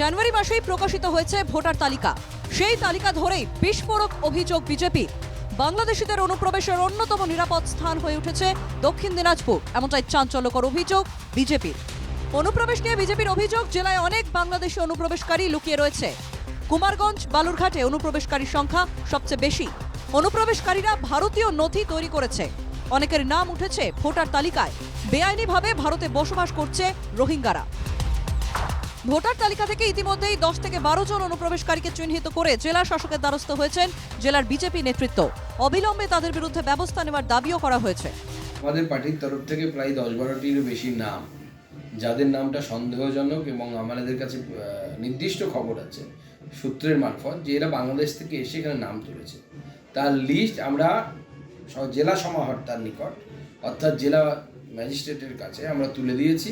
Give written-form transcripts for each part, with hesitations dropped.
জানুয়ারি মাসেই প্রকাশিত হয়েছে ভোটার তালিকা। সেই তালিকা ধরেই বিস্ফোরক অভিযোগ বিজেপি। বাংলাদেশিদের অনুপ্রবেশের অন্যতম নিরাপদ স্থান হয়ে উঠেছে দক্ষিণ দিনাজপুর, এমনটাই চাঞ্চল্যকর অভিযোগ বিজেপির। অনুপ্রবেশ নিয়ে বিজেপির অভিযোগ, জেলায় অনেক বাংলাদেশি অনুপ্রবেশকারী লুকিয়ে রয়েছে। কুমারগঞ্জ, বালুরঘাটে অনুপ্রবেশকারীর সংখ্যা সবচেয়ে বেশি। অনুপ্রবেশকারীরা ভারতীয় নথি তৈরি করেছে। অনেকের নাম উঠেছে ভোটার তালিকায়। বেআইনিভাবে ভারতে বসবাস করছে রোহিঙ্গারা। ভোটার তালিকা থেকে ইতিমধ্যেই 10 থেকে 12 জন অনুপ্রবেশকারীকে চিহ্নিত করে জেলা শাসকের দ্বারস্থ হয়েছেন জেলার বিজেপি নেতৃত্ব। অবিলম্বে তাদের বিরুদ্ধে ব্যবস্থা নেওয়ার দাবিও করা হয়েছে। আমাদের পার্টির তরফ থেকে প্রায় 10-12টিরও বেশি নাম, যাদের নামটা সন্দেহজনক এবং আমাদের কাছে নির্দিষ্ট খবর আছে সূত্রের মারফত যে এরা বাংলাদেশ থেকে এসে এখানে নাম তুলেছে, তার লিস্ট আমরা জেলা সমাহর্তার নিকট অর্থাৎ জেলা ম্যাজিস্ট্রেটের কাছে আমরা তুলে দিয়েছি।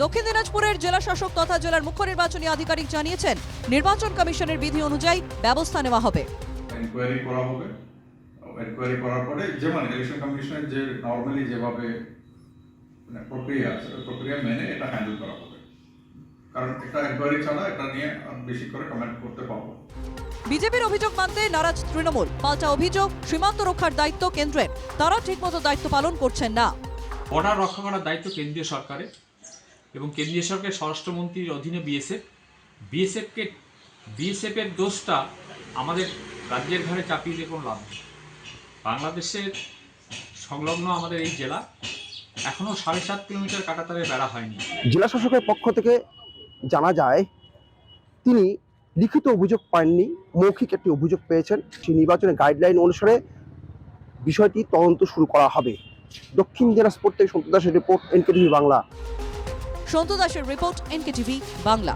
দক্ষিণ দিনাজপুরের জেলা শাসক তথা জেলার মুখ্য নির্বাচনী আধিকারিক জানিয়েছেন, নির্বাচন কমিশনের বিধি অনুযায়ী ব্যবস্থা নেওয়া হবে। এনকোয়ারি করা হবে। এনকোয়ারি করার পরে যেমন ইলেকশন কমিশনের যে নর্মালি যেভাবে প্রক্রিয়া আছে ওই প্রক্রিয়া মেনে এটা হ্যান্ডেল করা হবে, কারণ একটা এনকোয়ারি ছাড়া এটা নিয়ে বেশি করে কমেন্ট করতে পারবো। বিজেপির অভিযোগ মানতে নারাজ তৃণমূল। পাল্টা অভিযোগ, সীমান্ত রক্ষার দায়িত্ব কেন্দ্রের, তারা ঠিকমতো দায়িত্ব পালন করছেন না। বর্ডার রক্ষা করার দায়িত্ব কেন্দ্রীয় সরকারের এবং কেন্দ্রীয় সরকারের স্বরাষ্ট্রমন্ত্রীর অধীনে বিএসএফের দোষটা আমাদের রাজ্যের ঘাড়ে চাপিয়ে দিয়ে কোনো লাভ নেই। বাংলাদেশের সংলগ্ন আমাদের এই জেলা এখনও 7.5 কিলোমিটার কাঁটাতারের বেড়া হয়নি। জেলা শাসকের পক্ষ থেকে জানা যায় তিনি লিখিত অভিযোগ পাননি, মৌখিক একটি অভিযোগ পেয়েছেন। সেই নির্বাচনের গাইডলাইন অনুসারে বিষয়টি তদন্ত শুরু করা হবে। দক্ষিণ দিনাজপুর থেকে সন্তু দাসের রিপোর্ট, এনকেটিভি বাংলা। সন্তু দাসের রিপোর্ট, এনকেটিভি বাংলা।